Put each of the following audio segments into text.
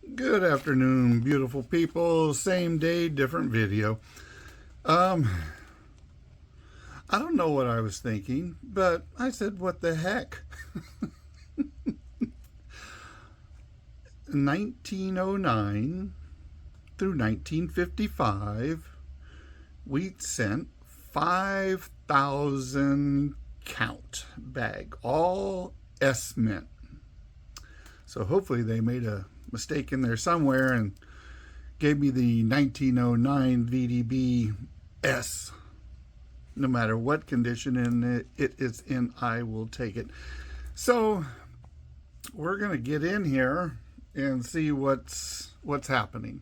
Good afternoon, beautiful people. Same day, different video. I don't know what I was thinking, but I said, what the heck? 1909 through 1955, wheat sent 5,000 count bag, all S mint. So hopefully they made a mistake in there somewhere and gave me the 1909 VDB S. No matter what condition it is in, I will take it. So we're going to get in here and see what's happening.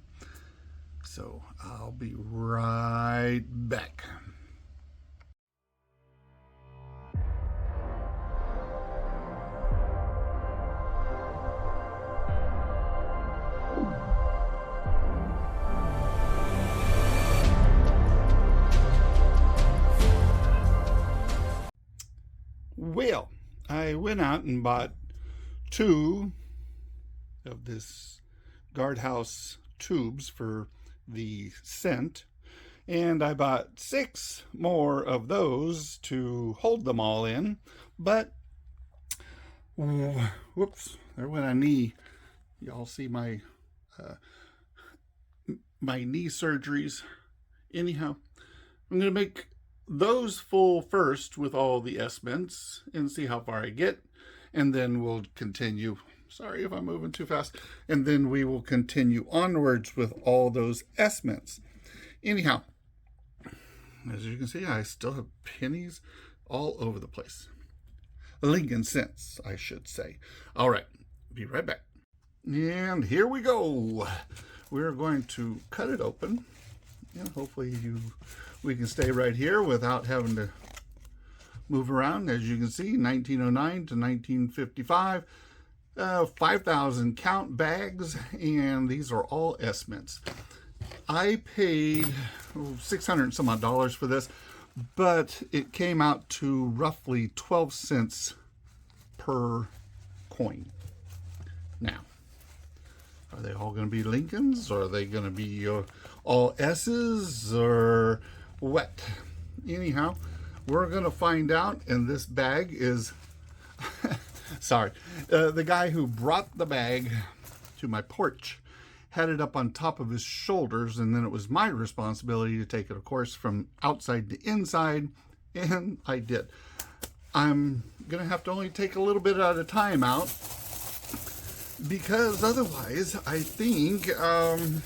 So I'll be right back. Well, I went out and bought 2 of this guardhouse tubes for the scent, and I bought 6 more of those to hold them all in. But whoops, there went a knee. Y'all see my knee surgeries. Anyhow, I'm gonna make those full first with all the S mints and see how far I get, and then we'll continue. Sorry if I'm moving too fast. And then we will continue onwards with all those S mints. Anyhow, as you can see, I still have pennies all over the place. Lincoln cents, I should say. All right, be right back. And here we go. We're going to cut it open, and hopefully we can stay right here without having to move around. As you can see, 1909 to 1955, 5,000 count bags, and these are all S mints. I paid $600 and some odd for this, but it came out to roughly 12 cents per coin. Now, are they all going to be Lincolns, or are they going to be all S's, or what? Anyhow, we're going to find out, and this bag is sorry, the guy who brought the bag to my porch had it up on top of his shoulders, and then it was my responsibility to take it, of course, from outside to inside, and I did. I'm gonna have to only take a little bit at a time out, because otherwise I think I'm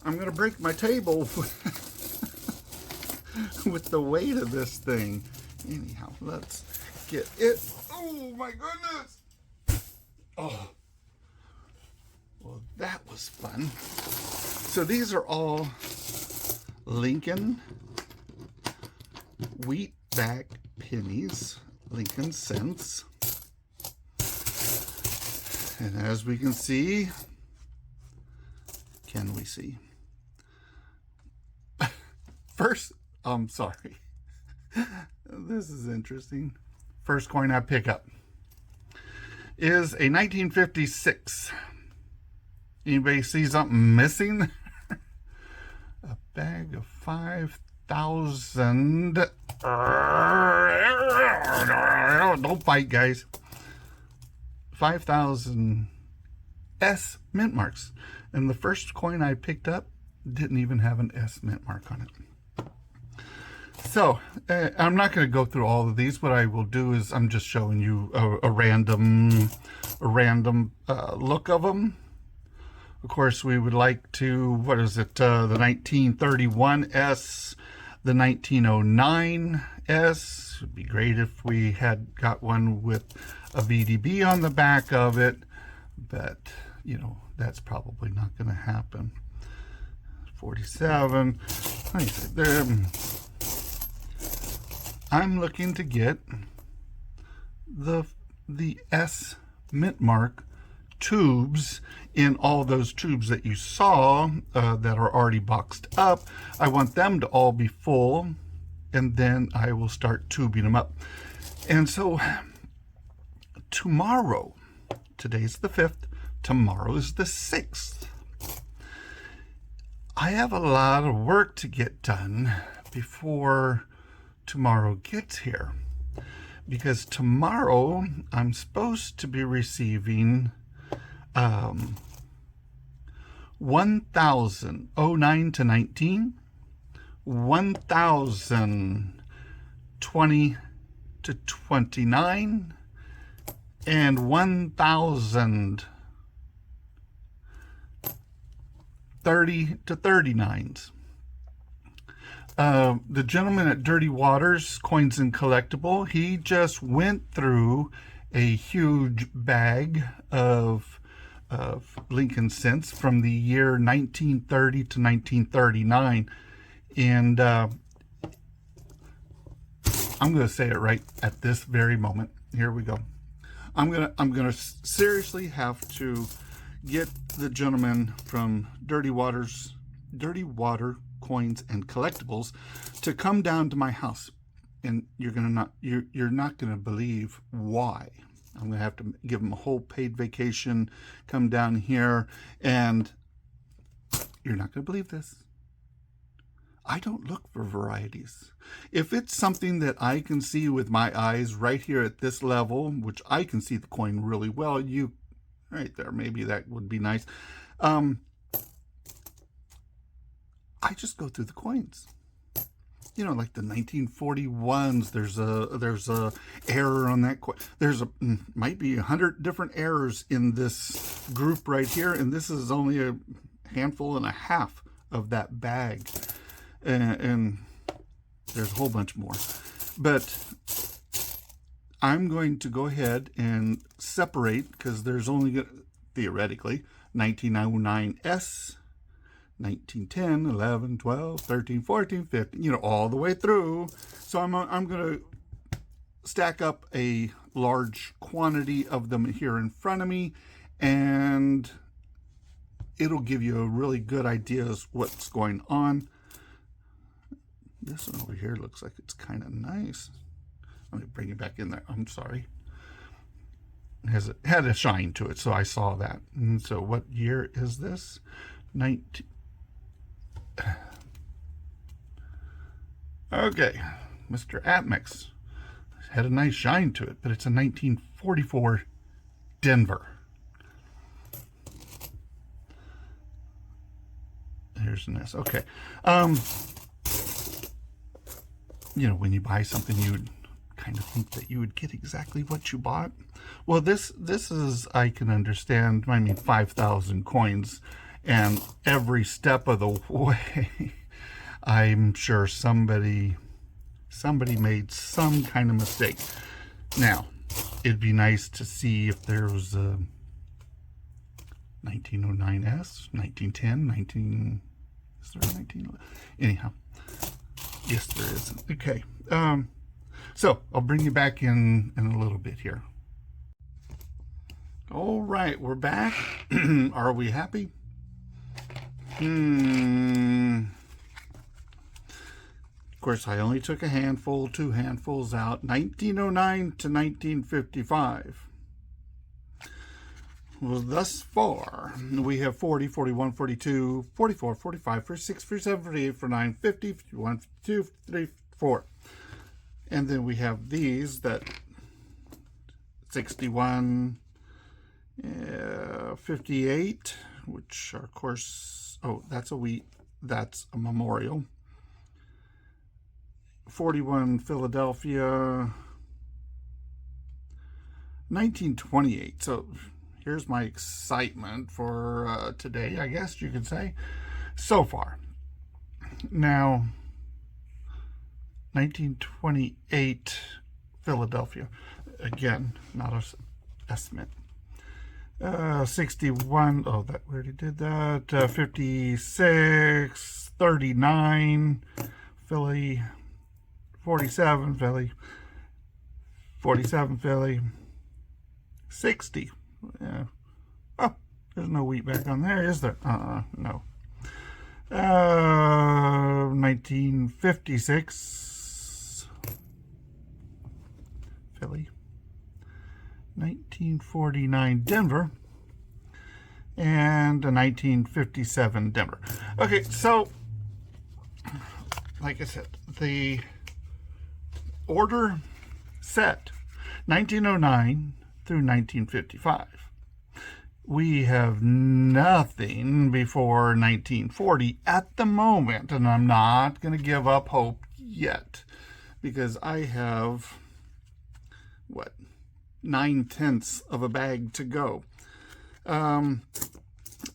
gonna break my table with the weight of this thing. Anyhow, let's get it. Oh my goodness. Oh, well, that was fun. So these are all Lincoln wheatback pennies, Lincoln cents. And as we can see, first, I'm sorry. This is interesting. First coin I pick up is a 1956. Anybody see something missing? A bag of 5,000. Don't fight, guys. 5,000 S mint marks. And the first coin I picked up didn't even have an S mint mark on it. So I'm not going to go through all of these. What I will do is I'm just showing you a random look of them. Of course, we would like to, what is it, the 1931 S, the 1909 S. It would be great if we had got one with a VDB on the back of it, but, you know, that's probably not going to happen. 47, like I said, there. I'm looking to get the S mint mark tubes in all those tubes that you saw that are already boxed up. I want them to all be full, and then I will start tubing them up. And so tomorrow, today's the 5th, tomorrow is the 6th. I have a lot of work to get done before tomorrow gets here, because tomorrow I'm supposed to be receiving 1009 to 19, 1020 to 29, and 1030 to 39s. The gentleman at Dirty Waters Coins and Collectible, he just went through a huge bag of Lincoln cents from the year 1930 to 1939, and I'm going to say it right at this very moment. Here we go. I'm gonna seriously have to get the gentleman from Dirty Water Coins and Collectibles to come down to my house, and you're not gonna believe why. I'm gonna have to give him a whole paid vacation, come down here, and you're not gonna believe this. I don't look for varieties. If it's something that I can see with my eyes right here at this level, which I can see the coin really well, you right there, maybe that would be nice. I just go through the coins. You know, like the 1941s, there's a error on that coin. Might be 100 different errors in this group right here, and this is only a handful and a half of that bag. And there's a whole bunch more. But I'm going to go ahead and separate, because there's only, theoretically, 1909S, 1910, 11, 12, 13, 14, 15, you know, all the way through. So I'm going to stack up a large quantity of them here in front of me, and it'll give you a really good idea of what's going on. This one over here looks like it's kind of nice. Let me bring it back in there. I'm sorry. It had a shine to it, so I saw that. And so what year is this? 19... Okay, Mr. Atmix had a nice shine to it, but it's a 1944 Denver. Here's an S. Okay. You know, when you buy something, you would kind of think that you would get exactly what you bought. Well, this is, I can understand, 5,000 coins, and every step of the way, I'm sure somebody made some kind of mistake. Now, it'd be nice to see if there was a 1909S, 1910, is there a 19? Anyhow. Yes, there is. Okay. So I'll bring you back in a little bit here. All right, we're back. Are we happy? Of course, I only took a handful, 2 handfuls out. 1909 to 1955. Well, thus far, we have 40, 41, 42, 44, 45, 46, 47, 48, 49, 50, 51, 52, 53, 54. And then we have these that 61, 58, which are, of course, oh, that's a wheat, that's a memorial. 41 Philadelphia, 1928. So here's my excitement for today, I guess you could say, so far. Now, 1928 Philadelphia. Again, not an estimate. 61, oh, that we already did that. 56, 39, Philly, 47, Philly, 47, Philly, 60. Oh, there's no wheat back on there, is there? No. 1956, Philly. 1949, Denver. and a 1957 Denver. Okay, so like I said, the order set 1909 through 1955. We have nothing before 1940 at the moment, and I'm not going to give up hope yet because I have, what, 9/10 of a bag to go.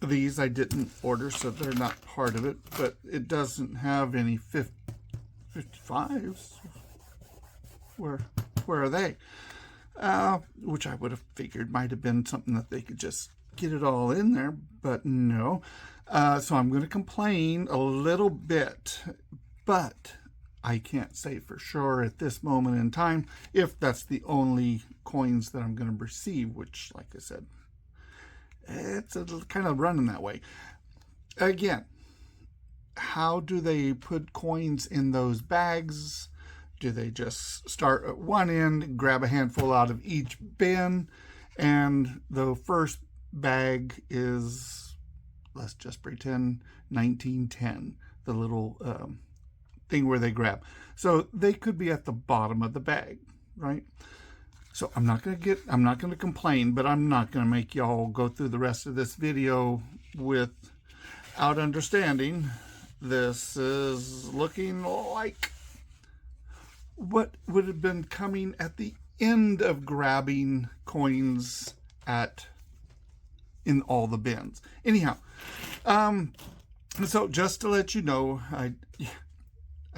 These I didn't order, so they're not part of it, but it doesn't have any 55s. Where are they? Which I would have figured might have been something that they could just get it all in there, but no. So I'm going to complain a little bit, but I can't say for sure at this moment in time if that's the only coins that I'm going to receive, which, like I said, it's kind of running that way. Again, how do they put coins in those bags? Do they just start at one end, grab a handful out of each bin, and the first bag is, let's just pretend, 1910, the little thing where they grab. So they could be at the bottom of the bag, right? So I'm not going to complain, but I'm not going to make y'all go through the rest of this video without understanding. This is looking like what would have been coming at the end of grabbing coins in all the bins. Anyhow, so just to let you know, I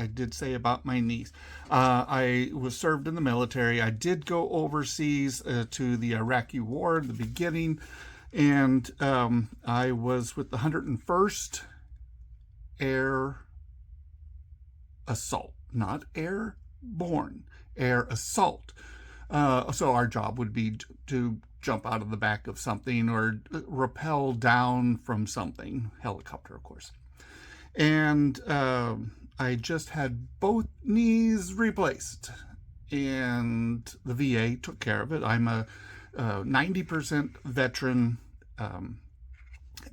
did say about my niece. I was served in the military. I did go overseas to the Iraqi War in the beginning, and I was with the 101st Air Assault, not airborne, air assault. So our job would be to jump out of the back of something or rappel down from something, helicopter, of course. And I just had both knees replaced, and the VA took care of it. I'm a 90% veteran,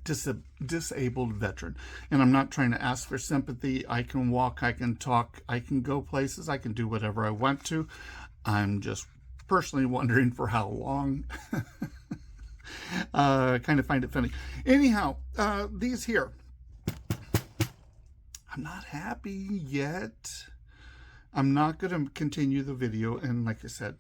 disabled veteran, and I'm not trying to ask for sympathy. I can walk, I can talk, I can go places, I can do whatever I want to. I'm just personally wondering for how long. Kind of find it funny. Anyhow, these here, I'm not happy yet. I'm not going to continue the video, and like I said,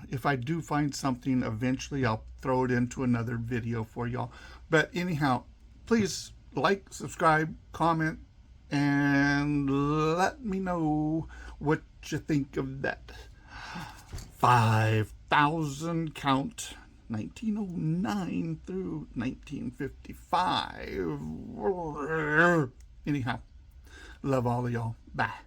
if I do find something, eventually I'll throw it into another video for y'all. But anyhow, please like, subscribe, comment, and let me know what you think of that 5,000 count 1909 through 1955. Anyhow, love all of y'all. Bye.